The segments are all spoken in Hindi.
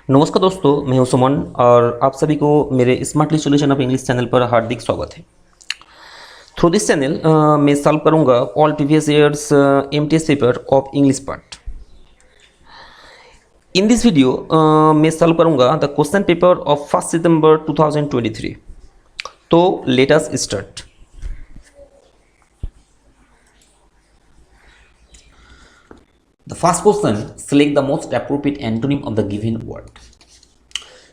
नमस्कार दोस्तों, मैं हूं सुमन और आप सभी को मेरे smartly solution of English channel पर हार्दिक स्वागत है। थ्रू दिस चैनल मैं सॉल्व करूंगा all previous years MTS paper of English part. In this video मैं सॉल्व करूंगा द क्वेश्चन पेपर ऑफ 1 सितंबर 2023। तो let us start. The first question, select the most appropriate antonym of the given word.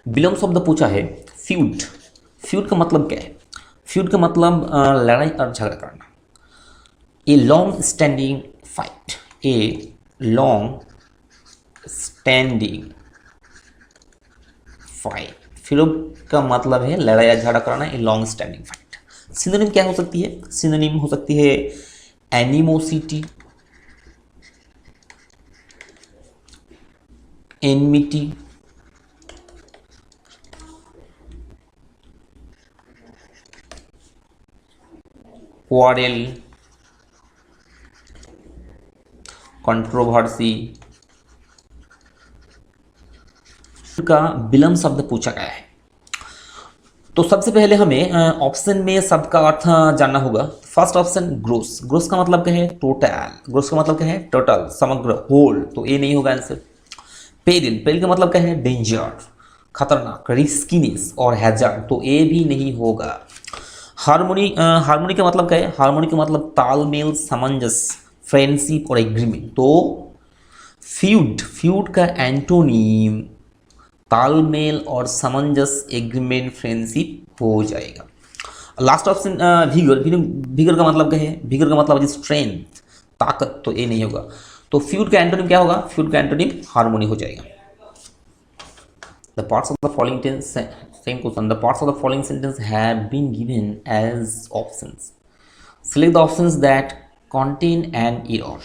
Belong शब्द पूछा है फ्यूड। फ्यूड का मतलब क्या है? फ्यूड का मतलब लड़ाई और झगड़ा करना। A long standing fight. A long standing fight. Feud का मतलब है लड़ाई या झगड़ा करना। A long standing fight. Synonym क्या हो सकती है? सिनोनिम हो सकती है एनिमोसिटी, एनमिटी, क्वारेल, कंट्रोवर्सी। का विलंब शब्द पूछा गया है, तो सबसे पहले हमें ऑप्शन में शब्द का अर्थ जानना होगा। First option gross. ग्रोस का मतलब क्या है? टोटल। ग्रोस का मतलब क्या है? टोटल, समग्र, होल। तो ये नहीं होगा आंसर। पेरिल। पेरिल का मतलब क्या है? डेंजर, खतरनाक, रिस्कीनेस और हैजार्ड। तो ये भी नहीं होगा। हार्मोनी। हार्मोनी का मतलब क्या है? हार्मोनी का मतलब तालमेल, सामंजस्य, फ्रेंडशिप और एग्रीमेंट। तो फ्यूड, फ्यूड का एंटोनीम तालमेल और सामंजस्य, एग्रीमेंट, फ्रेंडशिप हो जाएगा। Last option vigour. विगर का मतलब क्या है? विगर का मतलब स्ट्रेंथ, ताकत। तो ये नहीं होगा। तो फ्यूड का एंटोनिम क्या होगा? फ्यूड का एंटोनिम हार्मोनी हो जाएगा। The parts of the following tense, same question. The parts of the following sentence have been given as options. Select the options that contain an error.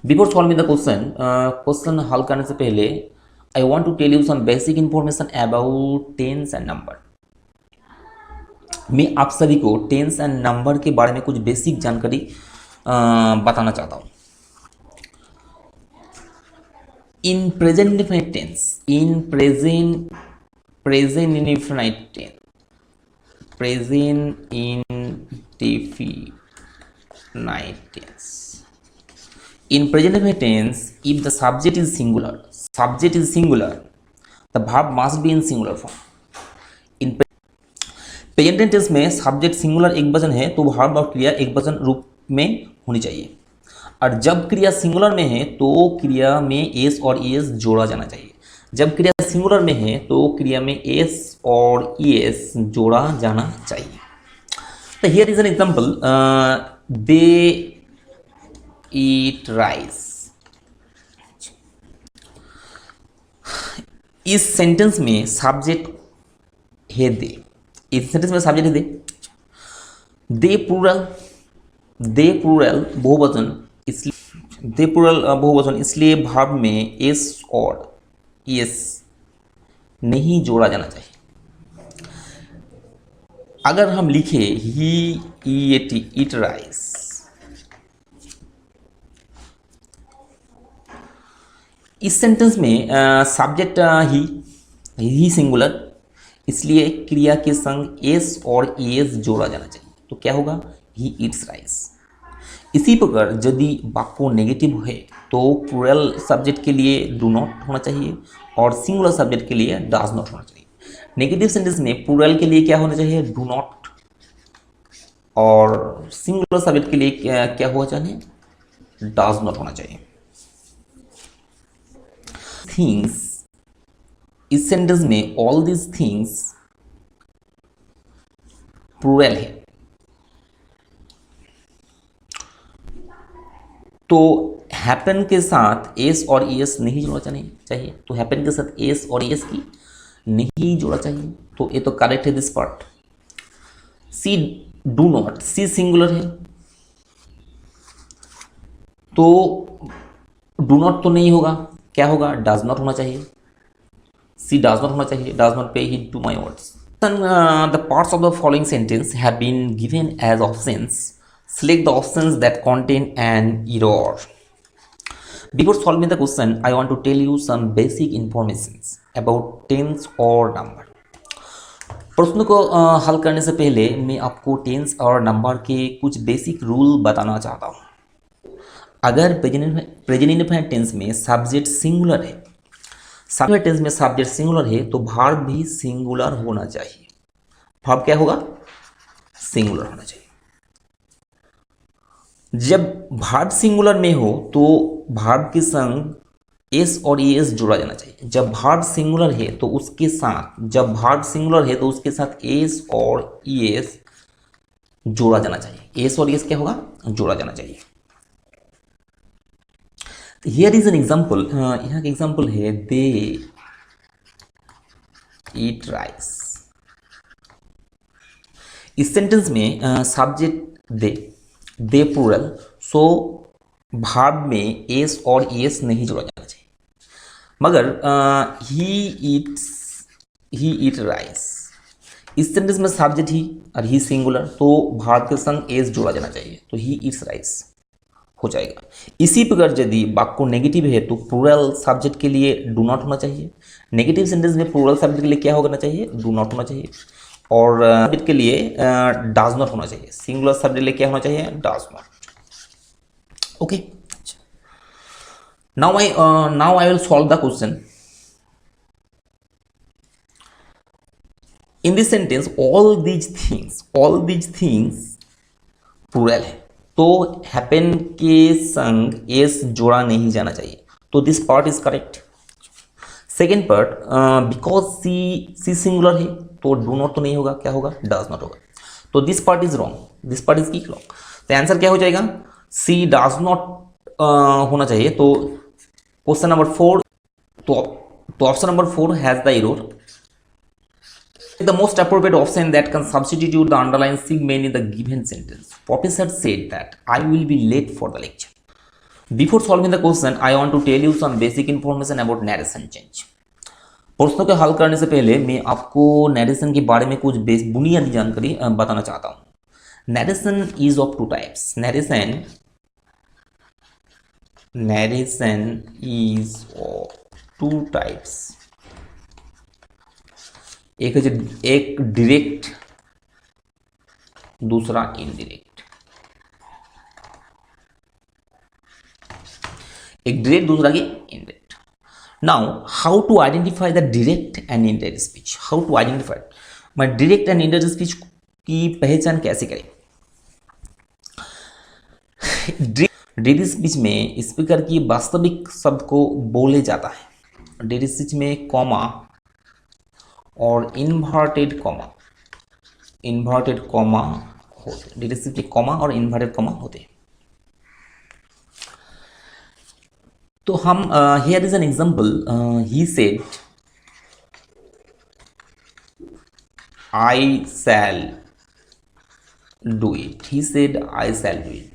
Before solving the question, question हल करने से पहले I want to tell you some basic information about tense and number. मैं आप सभी को टेंस एंड नंबर के बारे में कुछ बेसिक जानकारी बताना चाहता हूँ। In present indefinite tense, in present indefinite tense, present indefinite tense. In present indefinite tense, if the subject is singular, the verb must be in singular form. In present tense में सब्जेक्ट सिंगुलर एक वचन है तो वर्ब और क्रिया एक वचन रूप में होनी चाहिए। और जब क्रिया सिंगुलर में है तो क्रिया में एस और ईएस जोड़ा जाना चाहिए। जब क्रिया सिंगुलर में है तो क्रिया में एस और ईएस जोड़ा जाना चाहिए। तो here is an example, they eat rice. इस सेंटेंस में सब्जेक्ट है दे। इस सेंटेंस में सब्जेक्ट है दे प्लूरल, दे प्लूरल बहुवचन, इसलिए दे प्लूरल बहुवचन, इसलिए वर्ब में एस और एस नहीं जोड़ा जाना चाहिए। अगर हम लिखे ही ईट राइस, इस सेंटेंस में सब्जेक्ट ही सिंगुलर, इसलिए क्रिया के संग एस और एस जोड़ा जाना चाहिए। तो क्या होगा? He eats rice. इसी प्रकार यदि वाक्य नेगेटिव है तो प्लूरल सब्जेक्ट के लिए डू नॉट होना चाहिए और सिंगुलर सब्जेक्ट के लिए डज नॉट होना चाहिए। नेगेटिव सेंटेंस में प्लूरल के लिए क्या होना चाहिए? डू नॉट, और सिंगुलर सब्जेक्ट के लिए क्या होना चाहिए? डज नॉट होना चाहिए। थिंग्स, इस सेंटेंस में ऑल दिस थिंग्स प्लूरल है, तो हैपन के साथ एस और एस नहीं जोड़ा चाहिए। तो हैपन के साथ एस और एस की नहीं जोड़ा चाहिए। तो ये तो करेक्ट है this part. She do not, she singular है तो डू नॉट तो नहीं होगा, क्या होगा? डज नॉट होना चाहिए। सी डज नॉट होना चाहिए, does not pay heed to my words. The parts of the following sentence have been given as options. Select the options that contain an error. Before solving the question, I want to tell you some basic informations about tens और number. प्रश्न को हल करने से पहले मैं आपको टेंस और नंबर के कुछ बेसिक रूल बताना चाहता हूँ। अगर प्रेजेंट इंडेफिनिट टेंस में सब्जेक्ट सिंगुलर है, सिंगुलर टेंस में सब्जेक्ट सिंगुलर है तो वर्ब भी सिंगुलर होना चाहिए। वर्ब क्या होगा? सिंगुलर होना चाहिए। जब वर्ब सिंगुलर में हो तो वर्ब के संग एस और ईएस जोड़ा जाना चाहिए। जब वर्ब सिंगुलर है तो उसके साथ एस और ईएस जोड़ा जाना चाहिए। एस और ईएस क्या होगा? जोड़ा जाना चाहिए। हियर इज एन एग्जाम्पल, यहाँ का एग्जाम्पल है दे ईट राइस। इस सेंटेंस में subject they plural, so verb में एस और ईएस नहीं जोड़ा जाना चाहिए। मगर ही ईट राइस, इस सेंटेंस में सब्जेक्ट ही और ही सिंगुलर, तो वर्ब के संग एस जोड़ा जाना चाहिए, तो ही ईट्स राइस हो जाएगा। इसी प्रकार यदि वाक्य नेगेटिव है तो प्लूरल सब्जेक्ट के लिए डू नॉट होना चाहिए। नेगेटिव सेंटेंस में प्लूरल सब्जेक्ट के लिए क्या होना चाहिए? डू नॉट होना चाहिए। और सब्जेक्ट के लिए डज नॉट होना चाहिए। सिंगुलर सब्जेक्ट के लिए क्या होना चाहिए? Does not. Okay, now I will solve the question. In this sentence all these things plural है, तो हैपन के संग एस जोड़ा नहीं जाना चाहिए, तो this part is correct. Second part, because she singular है तो डू नॉट तो नहीं होगा, क्या होगा? डज नॉट होगा, तो this part is wrong, this part is की रॉन्ग। तो आंसर क्या हो जाएगा? सी डज नॉट होना चाहिए। तो क्वेश्चन नंबर 4, तो option number 4 has the error. The most appropriate option that can substitute the underlined segment in the given sentence. Professor said that I will be late for the lecture. Before solving the question, I want to tell you some basic information about narration change. प्रश्नों के हल करने से पहले मैं आपको नरेशन के बारे में कुछ बुनियादी जानकारी बताना चाहता हूँ। Narration is of two types. Narration is of two types. एक डायरेक्ट, दूसरा इनडायरेक्ट। एक डायरेक्ट, दूसरा की indirect. Now how to identify the direct and indirect speech? How to identify मैं डायरेक्ट एंड इनडायरेक्ट स्पीच की पहचान कैसे करें? डायरेक्ट स्पीच में स्पीकर की वास्तविक शब्द को बोले जाता है। डायरेक्ट स्पीच में कॉमा और इन्वर्टेड कॉमा होते। डायरेक्ट स्पीच में कॉमा और इन्वर्टेड कॉमा होते हैं। तो हम here is an example, he said I shall do it. He said I shall do it.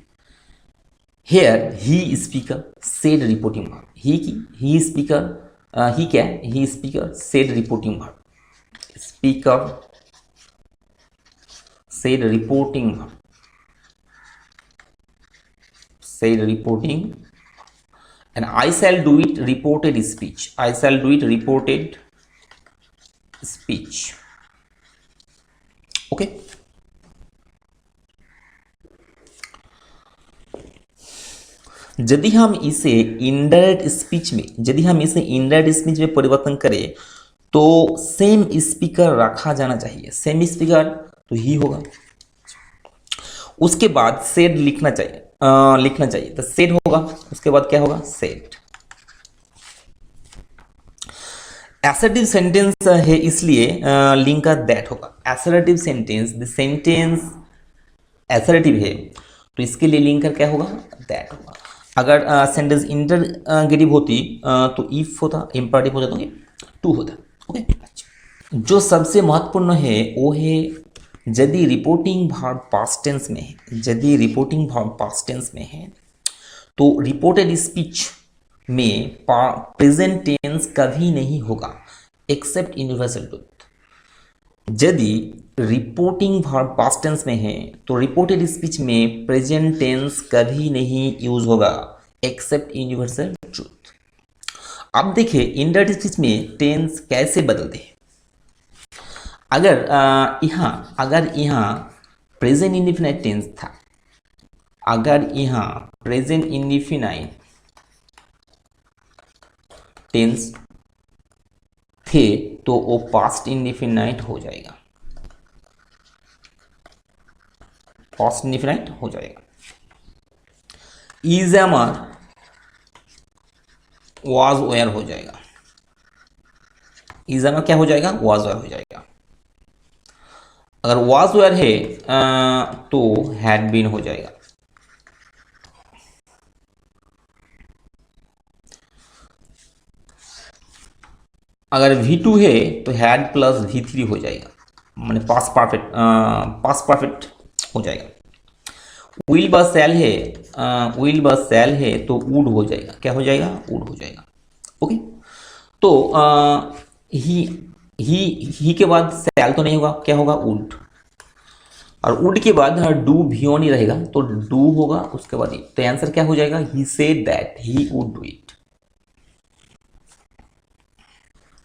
Here he speaker said reporting verb. He speaker, he क्या है? He speaker said reporting verb. Speaker said reporting and I shall do it reported speech. I shall do it reported speech. Okay. यदि हम इसे इनडायरेक्ट स्पीच में परिवर्तन करें तो सेम स्पीकर रखा जाना चाहिए। सेम स्पीकर तो ही होगा। उसके बाद सेड लिखना चाहिए तो सेड होगा। उसके बाद क्या होगा? सेड। एसर्टिव सेंटेंस है इसलिए लिंक का दैट होगा। Assertive sentence, the sentence assertive है तो इसके लिए लिंक का क्या होगा? दैट होगा। अगर सेंटेंस इंटरगेटिव होती तो इफ होता, इंपरेटिव होता तो टू होता। ओके, जो सबसे महत्वपूर्ण है वो है यदि रिपोर्टिंग वर्ब पास्ट टेंस में है तो रिपोर्टेड स्पीच में प्रेजेंट टेंस कभी नहीं होगा एक्सेप्ट यूनिवर्सल ट्रूथ। यदि रिपोर्टिंग वर्ब पास्ट टेंस में है तो रिपोर्टेड स्पीच में प्रेजेंट टेंस कभी नहीं यूज होगा एक्सेप्ट यूनिवर्सल ट्रूथ। अब देखिए इनडायरेक्ट स्पीच में टेंस कैसे बदलते हैं। अगर यहाँ प्रेजेंट इंडिफिनाइट टेंस था, अगर यहाँ प्रेजेंट इंडिफिनाइट टेंस थे तो वो पास्ट इंडिफिनाइट हो जाएगा, पास्ट इंडिफिनाइट हो जाएगा। इज एमर वाज वेयर हो जाएगा, इज एमर क्या हो जाएगा, वाज वेयर हो जाएगा। अगर वाज वेयर है तो हैड बीन हो जाएगा। अगर V2 है तो हैड प्लस V3 हो जाएगा, माने पास्ट परफेक्ट हो जाएगा। विल बस सेल है, विल बस सेल है तो वुड हो जाएगा, क्या हो जाएगा, वुड हो जाएगा। ओके, तो ही के बाद सेल तो नहीं होगा, क्या होगा, वुड। और वुड के बाद डू भियोन ही रहेगा तो डू होगा, उसके बाद तो आंसर क्या हो जाएगा, he said that he would do it.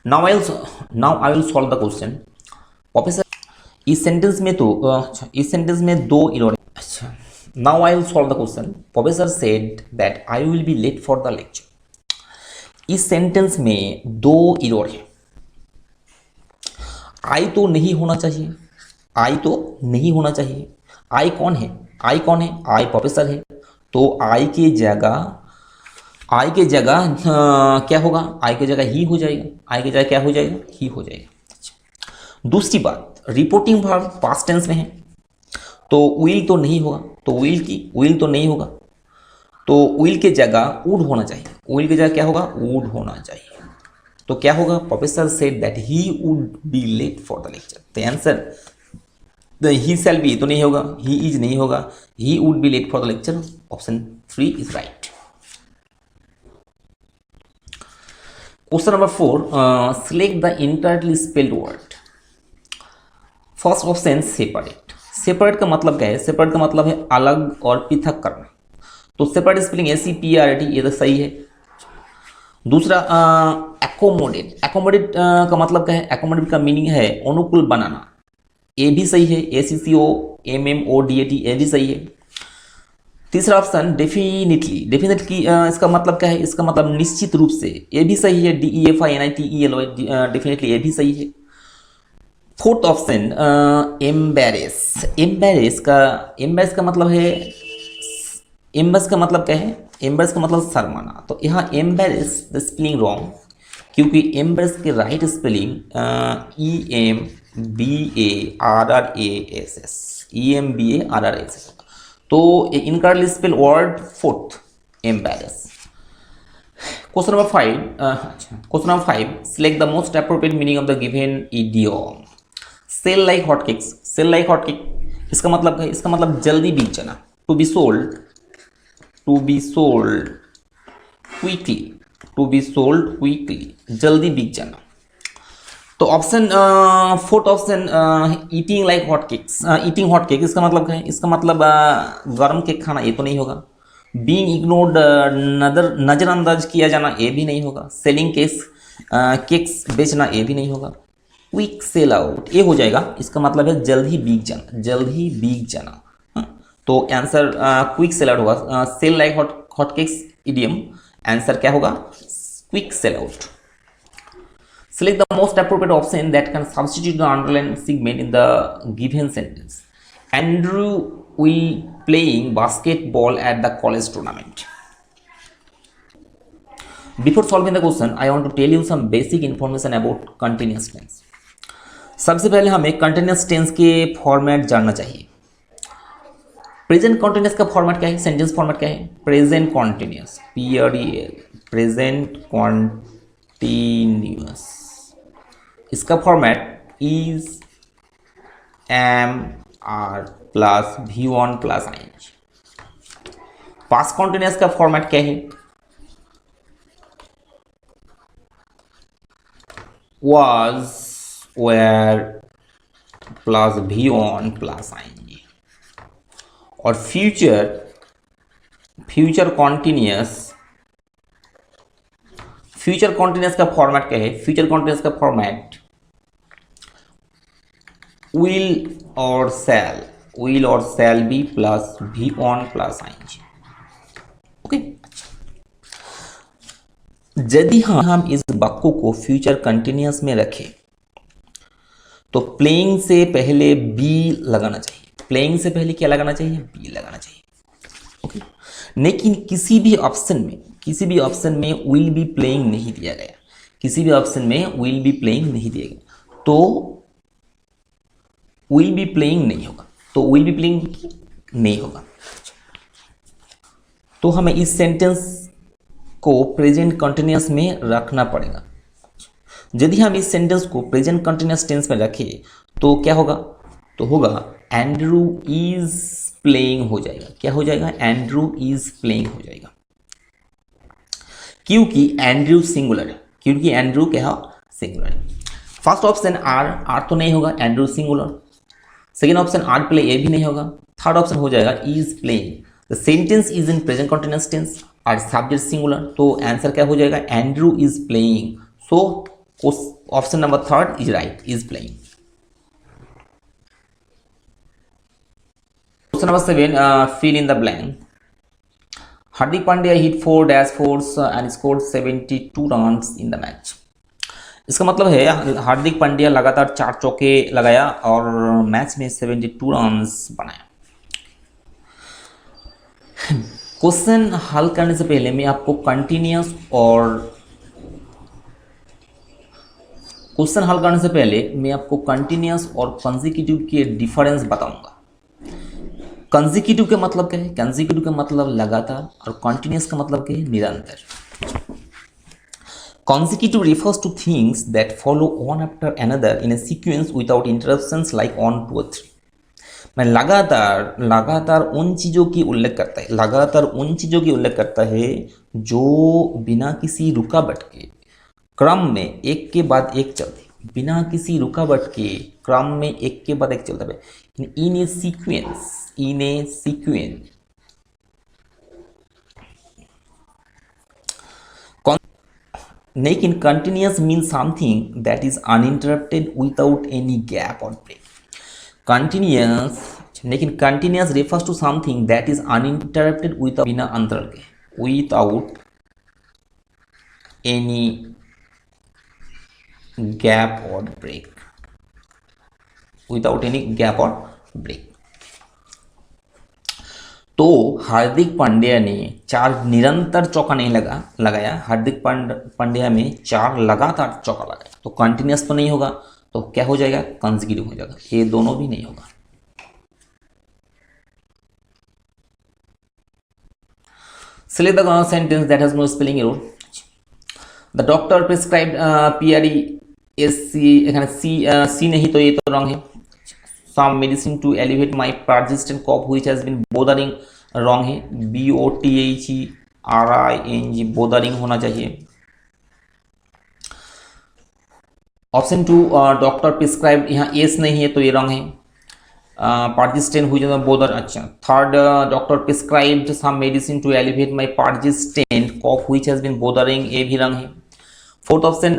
Now I will solve the question. Professor इस सेंटेंस में तो अच्छा इस सेंटेंस में दो इरर। अच्छा, now I will solve the question. Professor said that I will be late for the lecture. इस सेंटेंस में दो इरर है। आई तो नहीं होना चाहिए, आई तो नहीं होना चाहिए। आई कौन है, आई कौन है, आई प्रोफेसर है, तो आई की जगह क्या होगा, आई की जगह ही हो जाएगा, आई की जगह क्या हो जाएगा, ही हो जाएगा। अच्छा। दूसरी बात, रिपोर्टिंग वर्ब पास्ट टेंस में है तो विल तो नहीं होगा, तो विल तो नहीं होगा, तो विल की जगह वुड होना चाहिए, विल की जगह क्या होगा, वुड होना चाहिए। तो क्या होगा, professor said that he would be late for the lecture. तो आंसर ही शैल बी तो नहीं होगा, ही इज नहीं होगा, he would be late for the lecture. Option 3 is right. Question number 4, select the entirely spelled word. First option separate. Separate का मतलब क्या है, सेपरेट का मतलब है अलग और पृथक करना, तो सेपरेट स्पेलिंग SEPRATE, ये तो सही है। दूसरा एकोमोडेट, एकोमोडेट का मतलब क्या है, एकोमोडेट का मीनिंग है अनुकूल बनाना, ये भी सही है, ACCOMMODAT, ये भी सही है। तीसरा ऑप्शन डेफिनेटली, डेफिनेटली इसका मतलब क्या है, इसका मतलब निश्चित रूप से, ये भी सही है, DEFINITELY, डेफिनेटली ये भी सही है। फोर्थ ऑप्शन एम्बेरेस, एम्बेरेस का मतलब है, एम्बेरेस का मतलब क्या है, एम्बेरेस का मतलब शर्माना, तो यहाँ एम्बेरेस द स्पेलिंग रॉन्ग, क्योंकि एम्बेरेस के राइट स्पेलिंग EMBARRASS, तो incorrectly spell word fourth embarrass. Question number 5, question number 5, select the most appropriate meaning of the given idiom. Sell like hotcakes, sell like hotcake इसका मतलब है, इसका मतलब जल्दी बिक जाना, to be sold quickly, to be sold quickly, जल्दी बिक जाना। तो option fourth option eating like hot cakes, eating hot cake इसका मतलब क्या है, इसका मतलब गर्म केक खाना, ये तो नहीं होगा। बीइंग इग्नोर्ड, नजरअंदाज किया जाना, ये भी नहीं होगा। सेलिंग केक्स बेचना, ये भी नहीं होगा। क्विक सेल आउट, ये हो जाएगा, इसका मतलब है जल्द ही बिक जाना, जल्द ही बिक जाना। तो आंसर क्विक सेल आउट होगा। Sell like hot cakes idiom, answer क्या होगा, quick sell out. Select the most appropriate option that can substitute the underlined segment in the given sentence. Andrew will playing basketball at the college tournament. Before solving the question, I want to tell you some basic information about continuous tense. सबसे पहले हमें continuous tense के फॉर्मेट जानना चाहिए। प्रेजेंट कॉन्टिन्यूस का फॉर्मेट क्या है, सेंटेंस फॉर्मेट क्या है, present continuous, PREL, present continuous, इसका format is MR plus V1 plus ING। Past continuous का फॉर्मेट क्या है, was were plus V1 plus ING। और future future continuous, future continuous का फॉर्मेट क्या है? फ्यूचर कॉन्टिन्यूस का फॉर्मेट विल और शैल, विल और shall be plus V one plus ING. Okay, यदि हम इस वाक्य को फ्यूचर कंटिन्यूअस में रखें तो प्लेइंग से पहले बी लगाना चाहिए। प्लेइंग से पहले क्या लगाना चाहिए? बी लगाना चाहिए। ओके, लेकिन किसी भी ऑप्शन में विल बी प्लेइंग नहीं दिया गया, किसी भी ऑप्शन में विल बी प्लेइंग नहीं दिया गया, तो विल बी प्लेइंग नहीं होगा, तो विल बी प्लेइंग नहीं होगा। तो हमें इस सेंटेंस को प्रेजेंट कंटिन्यूअस में रखना पड़ेगा। यदि हम इस सेंटेंस को प्रेजेंट कंटिन्यूअस टेंस में रखें तो क्या होगा? तो होगा एंड्रू इज प्लेइंग हो जाएगा। क्या हो जाएगा? एंड्रू इज प्लेइंग हो जाएगा, क्योंकि एंड्रू सिंगुलर है, क्योंकि एंड्रू क्या है? सिंगुलर है। फर्स्ट ऑप्शन आर तो नहीं होगा, Andrew singular. Second option are play, ये भी नहीं होगा। थर्ड ऑप्शन हो जाएगा is playing. The sentence is in present continuous tense और सब्जेक्ट सिंगुलर, तो आंसर क्या हो जाएगा? Andrew is playing. So option number third is right, is playing. Question number 7, fill in the blank. Hardik Pandya hit 4-4s and scored 72 runs in the match. इसका मतलब है हार्दिक पांड्या लगातार 4 चौके लगाया और मैच में 72 रन्स बनाया। क्वेश्चन हल करने से पहले मैं आपको कंटिन्यूअस और कंसेक्यूटिव के डिफरेंस बताऊंगा। कंसेक्यूटिव का मतलब क्या है? कंसेक्यूटिव का मतलब लगातार और कंटिन्यूअस का मतलब क्या है? निरंतर। Consecutive refers to things that follow one after another in a sequence without interruptions like 1, 2 or 3। मैं लगातार उन चीज़ों की उल्लेख करता है जो बिना किसी रुकावट के क्रम में एक के बाद एक चलते, बिना किसी रुकावट के क्रम में एक के बाद एक चलता है, इन ए सीक्वेंस। लेकिन continuous means something that is uninterrupted without any gap or break. Continuous refers to something that is uninterrupted without, बिना अंतराल के, without any gap or break, without any gap or break. तो हार्दिक पांड्या ने 4 निरंतर चौका नहीं लगाया, हार्दिक पांड्या में 4 लगातार चौका लगाया, तो कंटिन्यूअस तो नहीं होगा, तो क्या हो जाएगा? कंसेक्यूटिव हो जाएगा। ये दोनों भी नहीं होगा। Select the sentence that has no spelling error. The doctor prescribed PRESC, এখানে C नहीं, तो ये तो रॉन्ग है। Some medicine to alleviate my persistent cough which has been bothering, wrong है। BOTHERING bothering होना चाहिए। ऑप्शन 2 डॉक्टर प्रिस्क्राइब, यहाँ एस नहीं है तो ये रॉन्ग है। persistent हुई जाता बोदर। अच्छा, third doctor prescribed some medicine to elevate my persistent cough which has been bothering, ये भी रॉन्ग है। Fourth option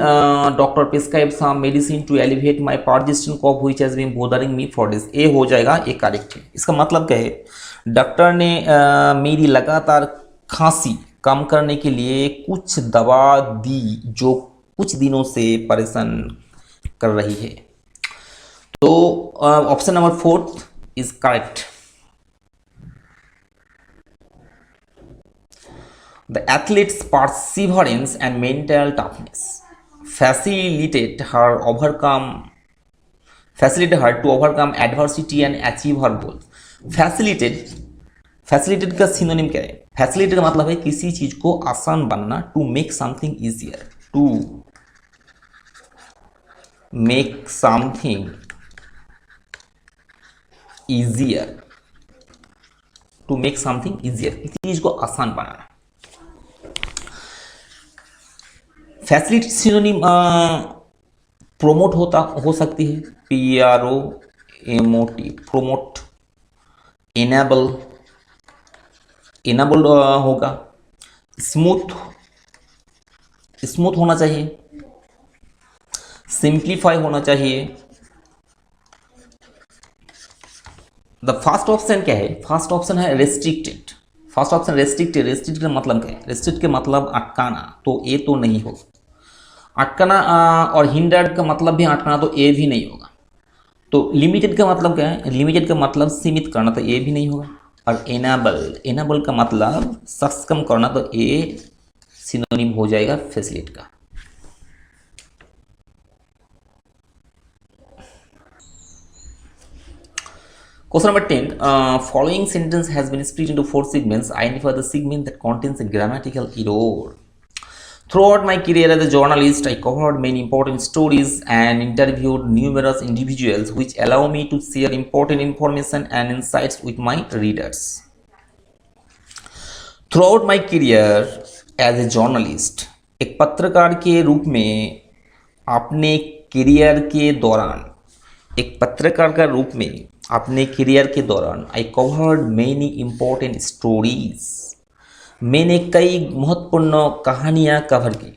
doctor prescribe some medicine to elevate my persistent cough which has been bothering me for this, ये हो जाएगा, ये करेक्ट है। इसका मतलब क्या है? डॉक्टर ने मेरी लगातार खांसी कम करने के लिए कुछ दवा दी जो कुछ दिनों से परेशान कर रही है। तो option number 4 is correct. The athlete's perseverance and mental toughness facilitate her to overcome adversity and achieve her goals. Facilitate का सिनोनिम क्या है? फैसिलिटेट का मतलब है किसी चीज को आसान बनना, to make something easier, to make something easier, to make something easier, किसी चीज को आसान बनाना। फैसिलिटी सिनोनिम प्रोमोट हो सकती है, PROMOT, प्रोमोट, इनेबल, इनेबल होगा, स्मूथ स्मूथ होना चाहिए, सिंप्लीफाई होना चाहिए। द फर्स्ट ऑप्शन क्या है? फर्स्ट ऑप्शन है restricted. First option restricted. Restricted का मतलब क्या है? रेस्ट्रिक्ट के मतलब अटकाना, तो ए तो नहीं होगा। अटकाना और हिंडर्ड का मतलब भी अटकाना, तो ए भी नहीं होगा। तो लिमिटेड का मतलब क्या है? लिमिटेड का मतलब सीमित करना, तो ए भी नहीं होगा। और एनाबल, एनाबल का मतलब सक्षम करना, तो ए सिनोनिम हो जाएगा फैसिलिट का। Question number 10. Following sentence has been split into 4 segments. Identify the segment that contains a grammatical error. Throughout my career as a journalist, I covered many important stories and interviewed numerous individuals which allow me to share important information and insights with my readers. Throughout my career as a journalist, एक पत्रकार के रूप में अपने करियर के दौरान, एक पत्रकार का रूप में अपने करियर के दौरान I covered many important stories, मैंने कई महत्वपूर्ण कहानियां कवर की।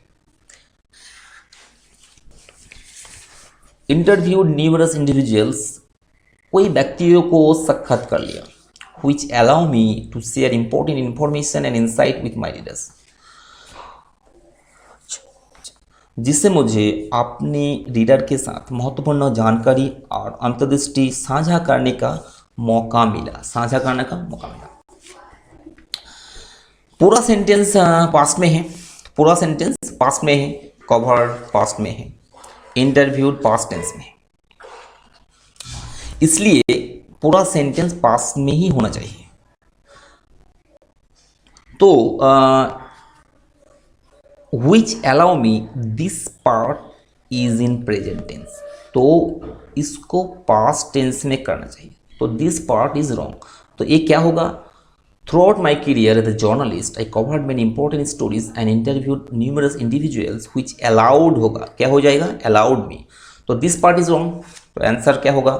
इंटरव्यूड न्यूमरस इंडिविजुअल्स, कोई व्यक्तियों को साक्षात कर लिया। Which allow me to share important information and insight with my readers, जिससे मुझे अपने रीडर के साथ महत्वपूर्ण जानकारी और अंतर्दृष्टि साझा करने का मौका मिला। साझा करने का मौका मिला। पूरा सेंटेंस पास्ट में है, पूरा सेंटेंस पास्ट में है, कवर्ड पास्ट में है, इंटरव्यूड पास्ट टेंस में है, इसलिए पूरा सेंटेंस पास्ट में ही होना चाहिए। तो which allow me this part is in present tense, तो इसको past tense में करना चाहिए, तो this part is wrong। तो ये क्या होगा? Throughout my career as a journalist, I covered many important stories and interviewed numerous individuals which allowed होगा, क्या हो जाएगा? allowed me, तो this part is wrong। तो आंसर क्या होगा?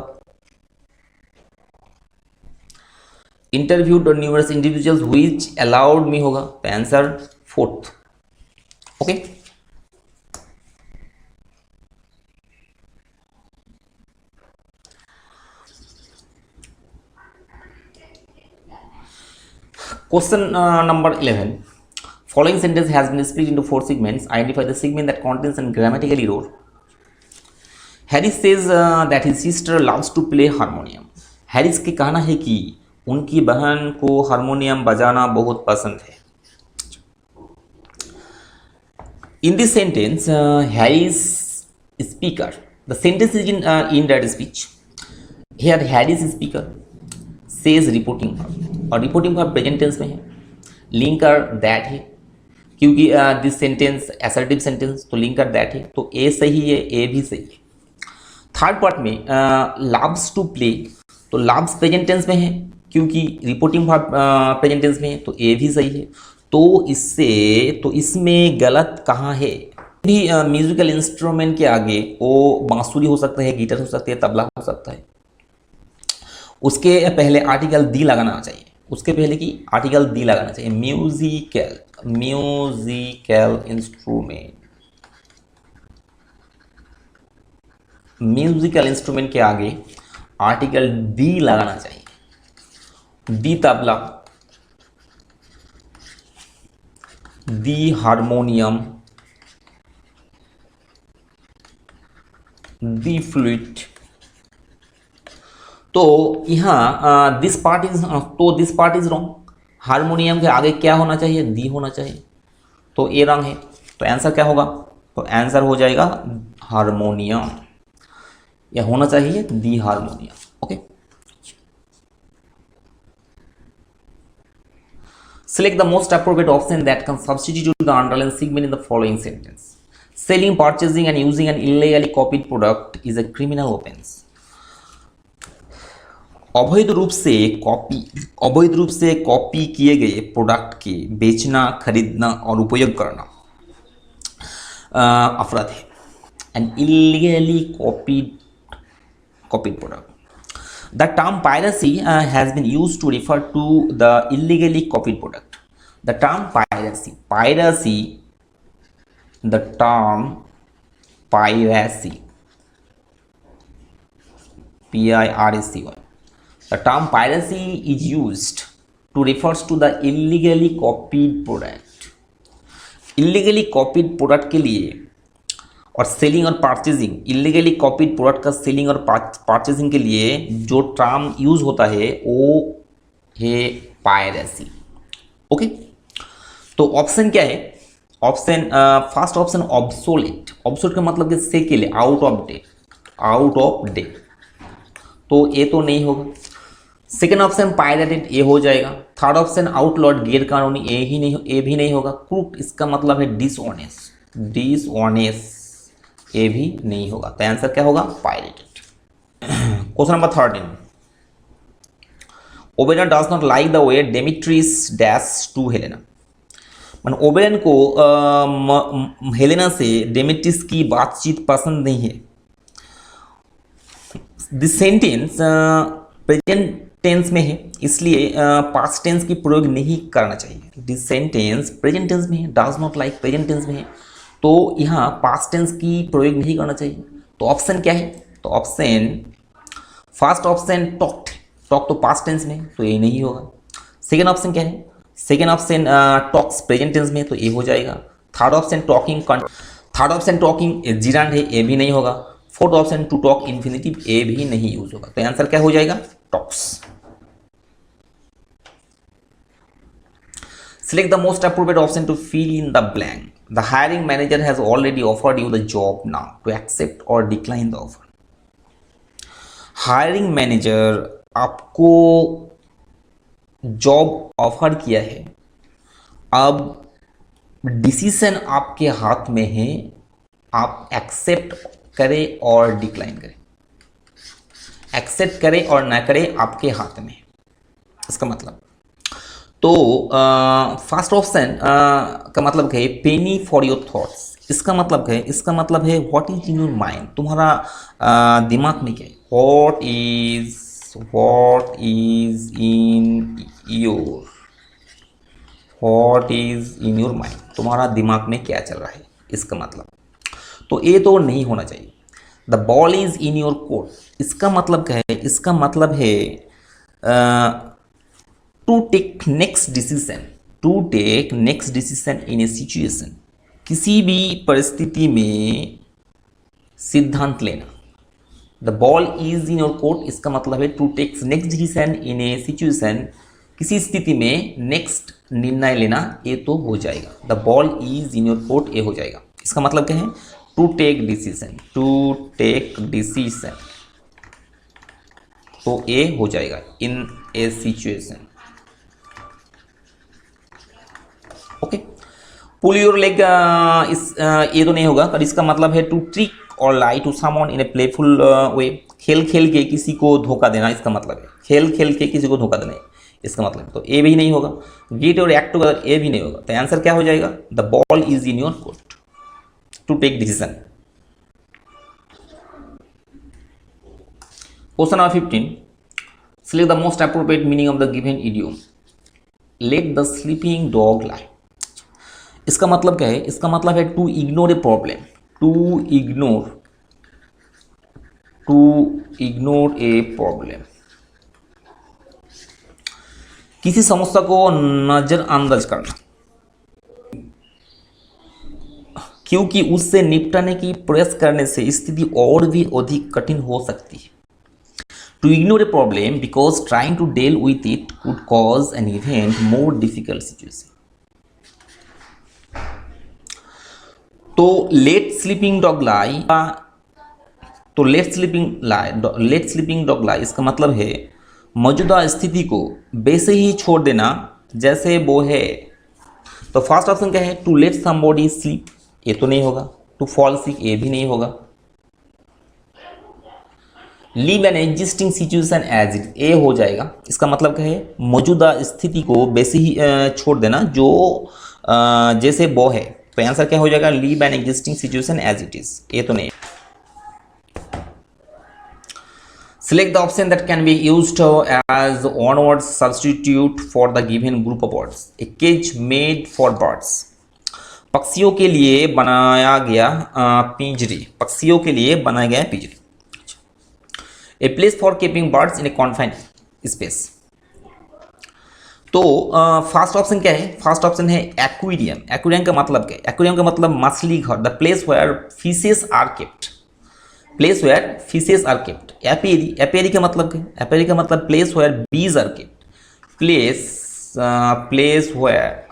interviewed numerous individuals which allowed me होगा, तो answer fourth. Okay, question number 11. Following sentence has been split into 4 segments. Identify the segment that contains a grammatical error. Harris says that his sister loves to play harmonium. Harris के कहना है कि उनकी बहन को हारमोनियम बजाना बहुत पसंद है। In this sentence, Harris speaker. The sentence is in indirect speech. Here Harris speaker says reporting verb, और reporting verb present tense में है। लिंकर that है, क्योंकि दिस सेंटेंस assertive sentence, तो लिंकर that है, तो A सही है, A भी सही है। थर्ड पार्ट में loves to play, तो loves present tense में है, क्योंकि reporting verb present tense में है, तो A भी सही है। तो इसमें गलत कहाँ है? भी म्यूजिकल इंस्ट्रूमेंट के आगे वो बांसुरी हो सकता है, गिटार हो सकती है, तबला हो सकता है, उसके पहले आर्टिकल दी लगाना चाहिए, उसके पहले की आर्टिकल दी लगाना चाहिए। म्यूजिकल इंस्ट्रूमेंट, म्यूजिकल इंस्ट्रूमेंट के आगे आर्टिकल दी लगाना चाहिए। दी तबला, दी हारमोनियम, दी फ्लूट। तो यहाँ this part is wrong. Harmonium के आगे क्या होना चाहिए? दी होना चाहिए, तो ए रॉन्ग है। तो आंसर क्या होगा? तो आंसर हो जाएगा हारमोनियम, या होना चाहिए the harmonium. Okay, select the most appropriate option that can substitute the underlined segment in the following sentence. Selling, purchasing and using an illegally copied product is a criminal offense. अवैध रूप से कॉपी किए गए प्रोडक्ट के बेचना, खरीदना और उपयोग करना अपराध है। An illegally copied product. The term piracy has been use to refer to the illegally copied product. The term piracy, the term piracy, P-I-R-A-C-Y, the term piracy is used to refers to the illegally copied product। illegally copied product के लिए और सेलिंग और परचेजिंग, इलीगली कॉपीड प्रोडक्ट का सेलिंग और परचेजिंग के लिए जो टर्म यूज होता है वो है पायरेसी। ओके, तो ऑप्शन क्या है? Option first option obsolete. Obsolete का मतलब कि से के लिए out of date, out of date, तो ये तो नहीं होगा। सेकेंड ऑप्शन पायरेटेड, ये हो जाएगा। थर्ड ऑप्शन आउटलॉड, गैर कानूनी, ये ही नहीं, ये भी नहीं होगा। क्रूक, इसका मतलब है डिसऑनेस्ट, डिसऑनेस्ट, ये भी नहीं होगा। तो आंसर क्या होगा? Pirated. Question number 13, Oberon does not like the way Demetrius dash to Helena. मान ओबेरन को हेलेना से डेमिट्रियस की बातचीत पसंद नहीं है। दिस सेंटेंस प्रेजेंट टेंस में है, इसलिए पास्ट टेंस की प्रयोग नहीं करना चाहिए। दिस सेंटेंस प्रेजेंट टेंस में है, does not like present tense में है, तो यहाँ पास्ट टेंस की प्रयोग नहीं करना चाहिए। तो ऑप्शन क्या है? तो option first option talked, talk तो पास्ट टेंस में, तो ये नहीं होगा। सेकेंड ऑप्शन क्या है? Second option talks present tense में, तो ये हो जाएगा। Third option talking, third option talking gerund है, ये भी नहीं होगा। Fourth option to talk infinitive, ए भी नहीं यूज होगा। तो आंसर क्या हो जाएगा? Talks. Select the most appropriate option to fill in the blank. The hiring manager has already offered you the job, now to accept or decline the offer. Hiring manager आपको जॉब ऑफर किया है, अब डिसीजन आपके हाथ में है, आप एक्सेप्ट करें और डिक्लाइन करें। एक्सेप्ट करें और ना करें आपके हाथ में, इसका मतलब। तो फर्स्ट ऑप्शन का मतलब है पेनी फॉर योर थॉट्स। इसका मतलब है, इसका मतलब है what is in your mind, तुम्हारा दिमाग में क्या है। What is in your mind, तुम्हारा दिमाग में क्या चल रहा है, इसका मतलब। तो ये तो नहीं होना चाहिए। The ball is in your court, इसका मतलब क्या है? इसका मतलब है to take next decision, to take next decision in a situation, किसी भी परिस्थिति में सिद्धांत लेना। The ball is in your court, इसका मतलब है to take next decision in a situation, किसी स्थिति में नेक्स्ट निर्णय लेना, ये तो हो जाएगा। The ball is in your court, ये हो जाएगा। इसका मतलब क्या है? To take decision, to take decision, तो ये हो जाएगा in a situation. Okay, pull your leg, ये तो नहीं होगा, पर इसका मतलब है to trick or lie to someone in a playful way. खेल खेल के किसी को धोखा देना, इसका मतलब है। खेल खेल के किसी को धोखा देना, इसका मतलब। तो ए भी नहीं होगा। गेट और एक्ट टुगेदर, ए भी नहीं होगा। तो आंसर क्या हो जाएगा? The ball is in your court, to take decision. Question number 15, select the most appropriate meaning of the given idiom। let the sleeping dog lie। इसका मतलब क्या है? इसका मतलब है to ignore a problem, to ignore a problem, किसी समस्या को नजरअंदाज करना, क्योंकि उससे निपटने की प्रयास करने से स्थिति और भी अधिक कठिन हो सकती है। To ignore a problem because trying to deal with it could cause an even more difficult situation। तो let sleeping dog lie, तो let sleeping dog lie इसका मतलब है मौजूदा स्थिति को वैसे ही छोड़ देना जैसे वो है। तो फर्स्ट ऑप्शन क्या है? टू लेट समबॉडी स्लीप, ये तो नहीं होगा। टू फॉल सिक, ये भी नहीं होगा। Leave an existing situation as it, ए हो जाएगा। इसका मतलब क्या है? मौजूदा स्थिति को वैसे ही छोड़ देना जो जैसे वो है। तो आंसर क्या हो जाएगा? Leave an existing situation as it is, ये तो नहीं। Select the option that can be used as one word substitute for the given group of words. A cage made for birds. पक्षियों के लिए बनाया गया पिंजरे, पक्षियों के लिए बनाया गया पिंजरे. A place for keeping birds in a confined space. तो फर्स्ट ऑप्शन क्या है? फर्स्ट ऑप्शन है एक्वेरियम. एक्वेरियम का मतलब क्या है? एक्वेरियम का मतलब मछली घर, the place where fishes are kept. Place where fishes are kept. Apiary, apiary का मतलब क्या है? एपेरी का मतलब place where bees are kept. Place where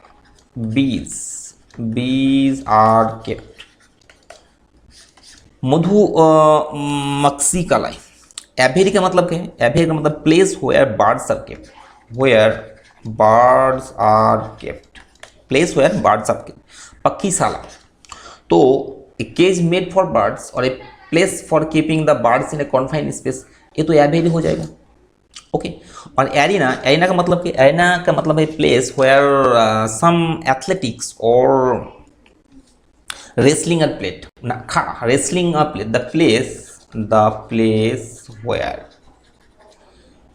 bees are kept. मधु मक्खी का लाई. एपेरी का मतलब क्या है? एपेरी का मतलब place where birds are kept. Where birds are kept. Place where birds are kept. पक्षीशाला. तो a cage made for birds or a place for keeping the birds in a confined space, ये तो एवेरी हो जाएगा. ओके. और एरिना, एरिना का मतलब क्या? एरिना का मतलब है प्लेस वेयर सम एथलेटिक्स और wrestling are played. Wrestling are played. The place where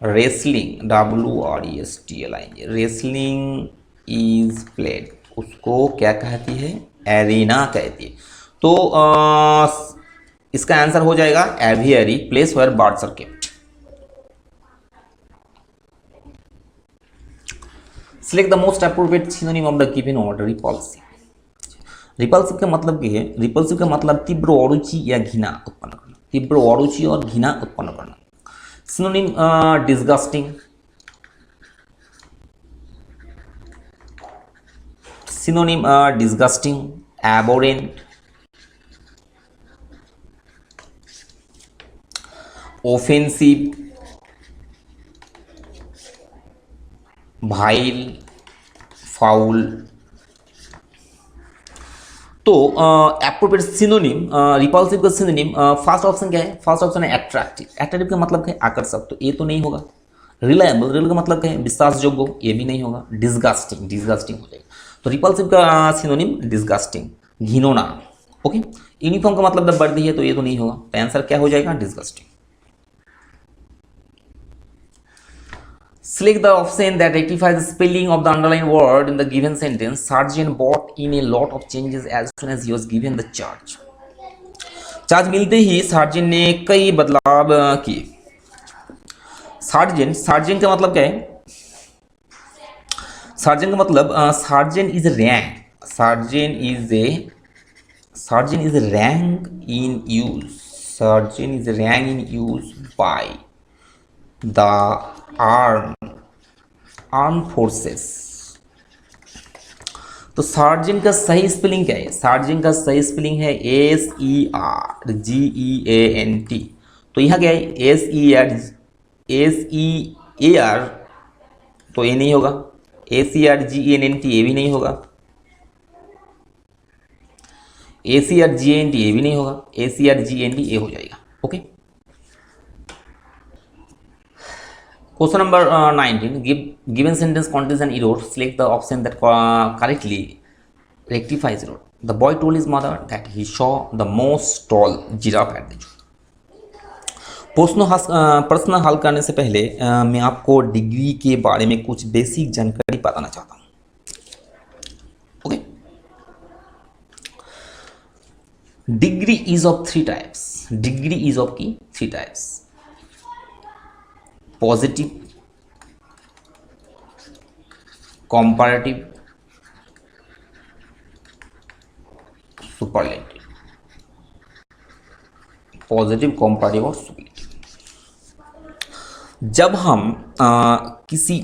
wrestling, WRESTLING, wrestling is played, उसको क्या कहती है? एरिना कहती है. तो इसका आंसर हो जाएगा aviary, place where birds are kept. Select the most appropriate synonym of the given word. Repulsive. Repulsive का मतलब क्या है? रिपल्सिव का मतलब तीव्र अरुचि या घृणा उत्पन्न करना. तीव्र अरुचि और घृणा उत्पन्न करना. Synonym disgusting. Synonym disgusting, abhorrent, offensive, vile, foul. तो एप्रोप्रिएट सिनोनिम, रिपल्सिव का सिनोनिम फर्स्ट ऑप्शन क्या है? फर्स्ट ऑप्शन है एट्रैक्टिव. एट्रैक्टिव का मतलब क्या है? आकर्षक, तो ये तो नहीं होगा. रिलायबल, रिलायबल का मतलब क्या है? विश्वासयोग्य, ये भी नहीं होगा. डिस्गस्टिंग, डिस्गस्टिंग हो जाएगा. तो रिपल्सिव का सिनोनिम डिस्गस्टिंग, घिनौना. ओके. यूनिफॉर्म का मतलब वर्दी है, तो ये तो नहीं होगा. तो आंसर क्या हो जाएगा? Disgusting. Select the option that rectifies the spelling of the underlined word in the given sentence. Sergeant brought in a lot of changes as soon as he was given the charge. Charge मिलते ही सार्जेंट ने कई बदलाव किए. सार्जेंट, सार्जेंट का मतलब क्या है? सार्जेंट का मतलब sergeant is rank. Sergeant is rank in use. Sergeant is rank in use by the arm forces. तो सार्जेंट का सही स्पेलिंग क्या है? सार्जेंट का सही स्पेलिंग है SERGEANT. तो यहाँ क्या है? SEAR, तो ये नहीं होगा. ACRGENT, ये भी नहीं होगा. ACRGENT, ये भी नहीं होगा. ACRGENT, ये हो जाएगा. Okay. Question number 19. Given sentence contains an error. Select the option that correctly rectifies error. The boy told his mother that he saw the most tall giraffe at the zoo. प्रश्न हल करने से पहले मैं आपको डिग्री के बारे में कुछ बेसिक जानकारी बताना चाहता हूँ. Okay. Degree is of 3 types. Degree is of की 3 types. Positive, comparative, superlative. Positive, comparative और सुपरलेटिव. जब हम किसी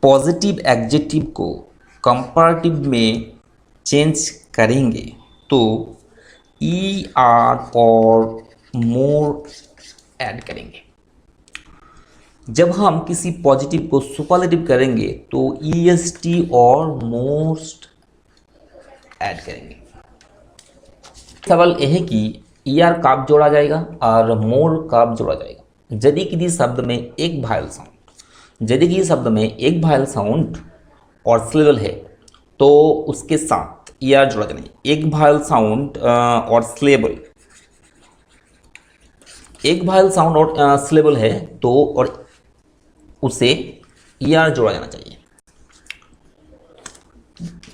पॉजिटिव एडजेक्टिव को कंपैरेटिव में चेंज करेंगे तो ER और मोर ऐड करेंगे. जब हम किसी पॉजिटिव को सुपरलेटिव करेंगे तो EST और मोस्ट ऐड करेंगे. सवाल यह है कि ER कब जोड़ा जाएगा और मोर कब जोड़ा जाएगा. यदि किसी शब्द में एक वायल साउंड, और सिलेबल है तो उसके साथ ER जोड़ा जाएगा. एक वायल साउंड और सिलेबल एक वायल साउंड और सिलेबल है तो और उसे ER जोड़ा जाना चाहिए।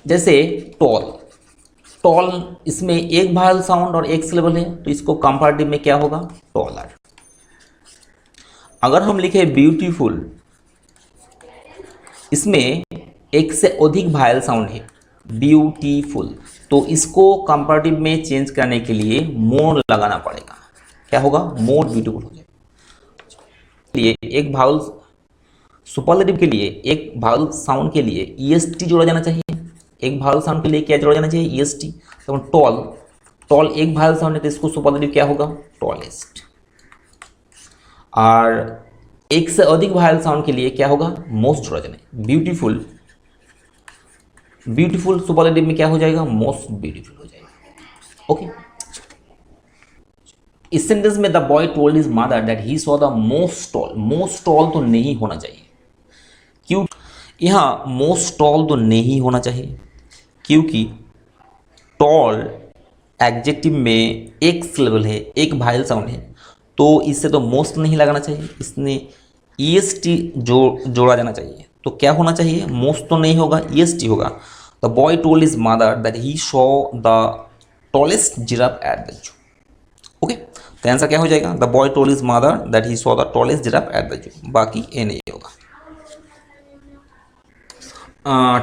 जैसे टॉल, टॉल इसमें एक वायल साउंड और एक सिलेबल है तो इसको कंपैरेटिव में क्या होगा, टॉलर। अगर हम लिखे ब्यूटीफुल, इसमें एक से अधिक वायल साउंड है, ब्यूटीफुल, तो इसको कंपैरेटिव में चेंज करने के लिए मोर लगाना पड़ेगा। क्या होगा, मोर ब्यूटीफुल हो जाएगा। लिए एक वायल सुपरलेटिव के लिए, एक वायल साउंड के लिए EST जोड़ा जाना चाहिए। एक वायल साउंड के लिए क्या जोड़ा जाना चाहिए, EST। तो टॉल, टॉल एक वायल साउंड है तो इसको सुपरलेटिव क्या होगा, टॉलेस्ट। और एक से अधिक वायल साउंड के लिए क्या होगा, मोस्ट जोड़ा जाना है। ब्यूटीफुल, ब्यूटीफुल सुपरलेटिव में क्या हो जाएगा, मोस्ट ब्यूटीफुल हो जाएगा। ओके, इस सेंटेंस में the boy told his mother that he saw the most tall, most tall तो नहीं होना चाहिए। क्यों, यहाँ मोस्ट टॉल तो नहीं होना चाहिए क्योंकि टॉल एडजेक्टिव में एक सिलेबल है, एक वायल साउंड है, तो इससे तो मोस्ट नहीं लगाना चाहिए, इसने EST जोड़ा जाना चाहिए। तो क्या होना चाहिए, मोस्ट तो नहीं होगा, EST होगा। The boy told his mother that he saw the tallest giraffe at the zoo. Okay, तो आंसर क्या हो जाएगा, the boy told his mother that he saw the tallest giraffe at the zoo, बाकी ए नहीं होगा।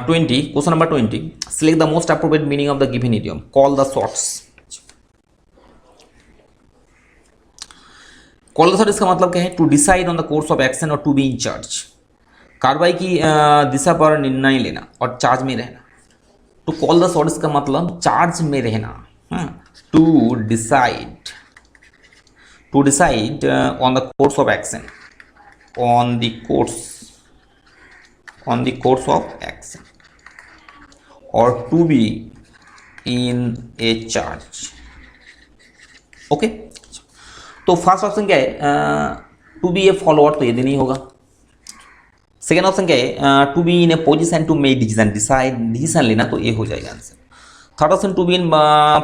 20, question number 20, select the most appropriate meaning of the given idiom, call the shots. Call the shot इसका मतलब क्या है, to decide on the course of action or to be in charge, कार्रवाई की दिशा पर निर्णय लेना और चार्ज में रहना। तो कॉल द शॉट इसका मतलब चार्ज में रहना। To decide, to decide on the course of action, on the course of action, or to be in a charge. Okay, तो फर्स्ट ऑप्शन क्या है, टू बी ए फॉलोअर, तो ये भी नहीं होगा। सेकेंड ऑप्शन क्या है, to be in a position to make decision, decision लेना, तो ये हो जाएगा answer. Third option to be in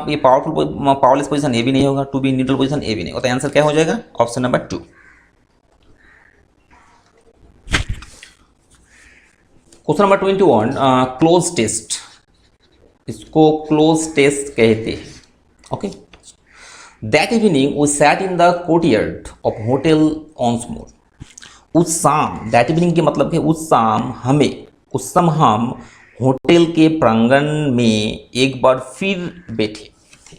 ये पावरलेस पोजिशन, ये भी नहीं होगा। To be in neutral position, ये भी नहीं होगा। तो आंसर क्या हो जाएगा, option number 2। Question number 21, cloze test, इसको क्लोज टेस्ट कहते हैं। Okay, that evening we sat in the courtyard of hotel ons मोर। उस शाम, दैट इवनिंग के मतलब है उस शाम हम होटल के प्रांगण में एक बार फिर बैठे थे।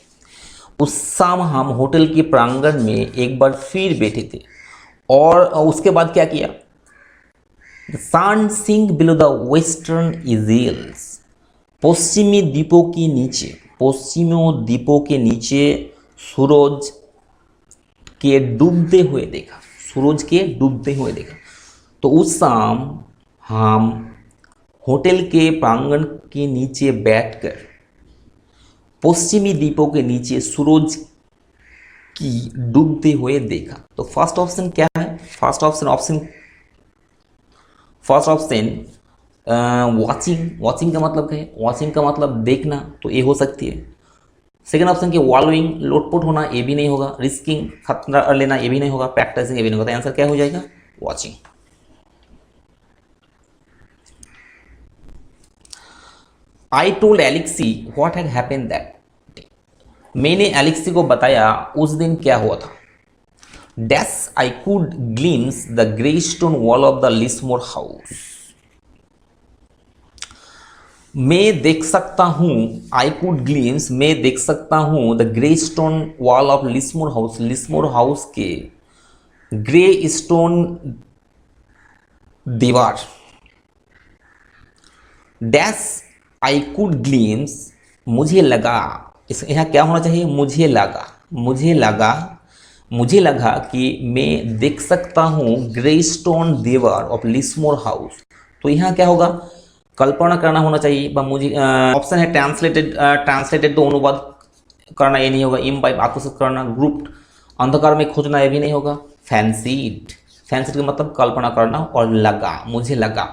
उस शाम हम होटल के प्रांगण में एक बार फिर बैठे थे। और उसके बाद क्या किया, the sun sink below the western isles, पश्चिमी द्वीपों के नीचे सूरज के डूबते हुए देखा, तो उस शाम हम होटल के प्रांगण के नीचे बैठकर पश्चिमी द्वीपों के नीचे सूरज की डूबते हुए देखा। तो फर्स्ट ऑप्शन क्या है, फर्स्ट ऑप्शन वॉचिंग का मतलब क्या है, वॉचिंग का मतलब देखना, तो ये हो सकती है। सेकेंड ऑप्शन की वॉलोइंग, लोटपोट होना, ये भी नहीं होगा। रिस्किंग, खतरा लेना, ये भी नहीं होगा। प्रैक्टिसिंग, ये भी नहीं होगा। तो आंसर क्या हो जाएगा, watching. I told Alexei what had happened that day, मैंने एलेक्सी को बताया उस दिन क्या हुआ था। Dash I could glimpse the grey stone wall of the Lismore house, मैं देख सकता हूँ, आई कुड ग्लिम्स, मैं देख सकता हूँ, the grey stone wall of Lismore house, Lismore house के ग्रे स्टोन दीवार। डैश आई कुड ग्लिम्स, मुझे लगा, इस यहाँ क्या होना चाहिए, मुझे लगा कि मैं देख सकता हूँ ग्रे स्टोन दीवार ऑफ लिसमोर हाउस। तो यहाँ क्या होगा, कल्पना करना होना चाहिए। मुझे ऑप्शन है ट्रांसलेटेड, तो अनुवाद करना, ये नहीं होगा। इम्बाइब, आकर्षित करना। ग्रुप्ड, अंधकार में खोजना, ये भी नहीं होगा। फैंसीड का मतलब कल्पना करना, और लगा, मुझे लगा,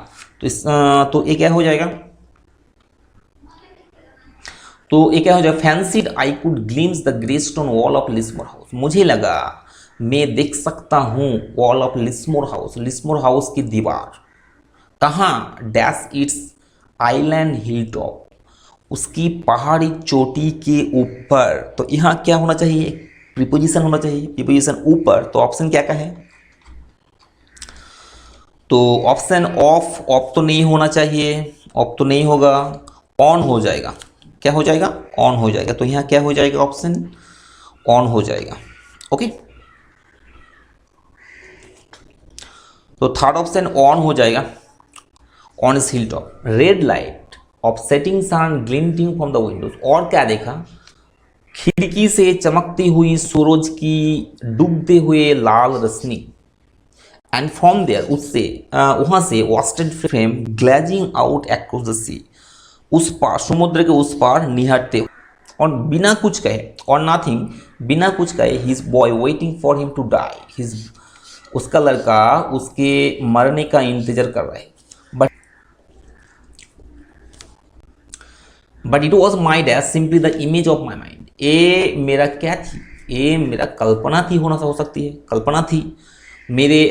तो ये क्या हो जाएगा, fancied I could glimpse the grey stone wall of Lismore house, मुझे लगा मैं देख सकता हूँ wall of Lismore house, Lismore house की दीवार। कहाँ? Dash it's island hill top, उसकी पहाड़ी चोटी के ऊपर। तो यहाँ क्या होना चाहिए? प्रीपोजिशन होना चाहिए, प्रीपोजिशन ऊपर। तो ऑप्शन क्या का है? तो ऑप्शन ऑफ, ऑफ तो नहीं होना चाहिए, ऑफ तो नहीं होगा, ऑन हो जाएगा। क्या हो जाएगा? ऑन हो जाएगा। तो यहाँ क्या हो जाएगा? ऑप्शन ऑन हो जाएगा। ओके, तो थर्ड ऑप्शन ऑन हो जाएगा, on is hill top. Red light of setting sun glinting from the windows. और क्या देखा? खिड़की से चमकती हुई सूरज की डूबते हुए लाल रोशनी। एंड फ्रॉम देयर, उससे वहां से wasted frame glazing out across the sea, उस पार, समुद्र के उस पार निहारते हुए। और बिना कुछ कहे, और नथिंग, बिना कुछ कहे, his boy waiting for him to die, his, उसका लड़का उसके मरने का इंतजार कर रहा है। But it was my dash simply the image of my mind. ये मेरा क्या थी? ये मेरा कल्पना थी, होना हो सकती है, कल्पना थी, मेरे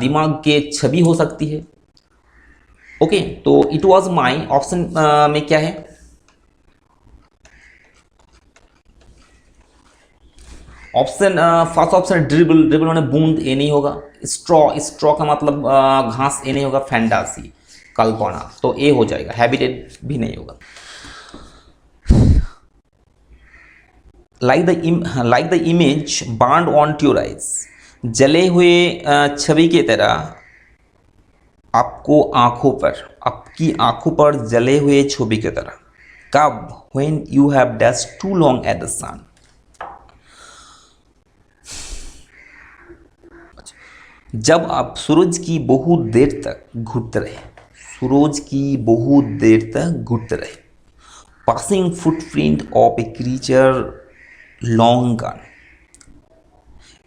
दिमाग के छवि हो सकती है। ओके, तो इट वॉज माई, ऑप्शन में क्या है? Option first option dribble, dribble माने बूंद, ये नहीं होगा। स्ट्रॉ, स्ट्रॉ का मतलब घास, ये नहीं होगा। फैंटासी, कल्पना, तो ये हो जाएगा। हैबिटेट भी नहीं होगा। Like the image burned on to your eyes, जले हुए छवि की तरह आपको आंखों पर, आपकी आंखों पर जले हुए छवि की तरह। कब? When you have dash too long at the sun, जब आप सूरज की बहुत देर तक घूरते रहे, सूरज की बहुत देर तक घूरते रहे। Passing footprint of a creature long gun,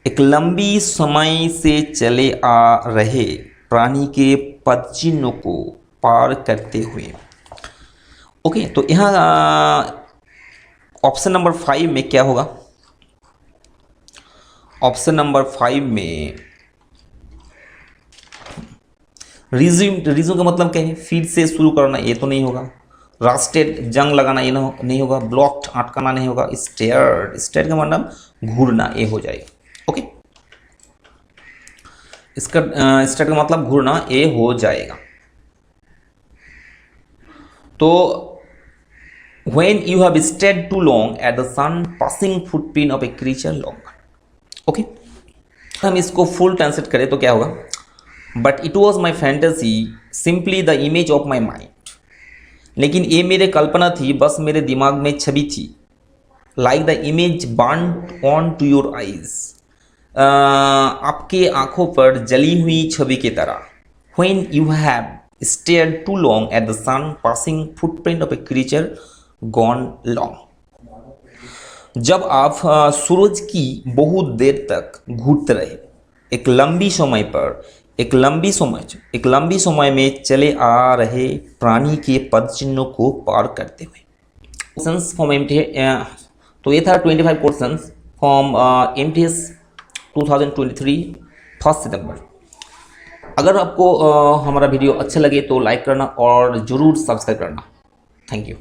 एक लंबी समय से चले आ रहे प्राणी के पदचिन्हों को पार करते हुए। ओके, तो यहाँ ऑप्शन नंबर 5 में क्या होगा? ऑप्शन नंबर 5 में रिज्यूम, रिज्यूम का मतलब क्या है? फिर से शुरू करना, ये तो नहीं होगा। रास्टेड, जंग लगाना, ये नहीं होगा। ब्लॉक्ड, अटकाना नहीं होगा। स्टेयर्ड, स्टेयर्ड का मतलब घूरना, ये हो जाएगा। ओके, इसका स्टेयर्ड का मतलब घूरना, ये हो जाएगा। तो when you have stayed too long at the sun, passing footprint of a creature long। Okay, हम इसको फुल ट्रांसलेट करें तो क्या होगा? But it was my fantasy simply the image of my mind, लेकिन ये मेरे कल्पना थी, बस मेरे दिमाग में छवि थी। Like the image burned on to your eyes, आपके आंखों पर जली हुई छवि की तरह। When you have stared too long at the sun, passing footprint of a creature gone long, जब आप सूरज की बहुत देर तक घूरते रहे, एक लंबी समय पर, एक लंबी समय में चले आ रहे प्राणी के पदचिन्हों को पार करते हुए। क्वेश्चंस फ्रॉम एमटीएस, तो ये था 25 क्वेश्चंस फ्रॉम एमटीएस 2023 1 सितंबर। अगर आपको हमारा वीडियो अच्छा लगे तो लाइक करना और ज़रूर सब्सक्राइब करना। Thank you.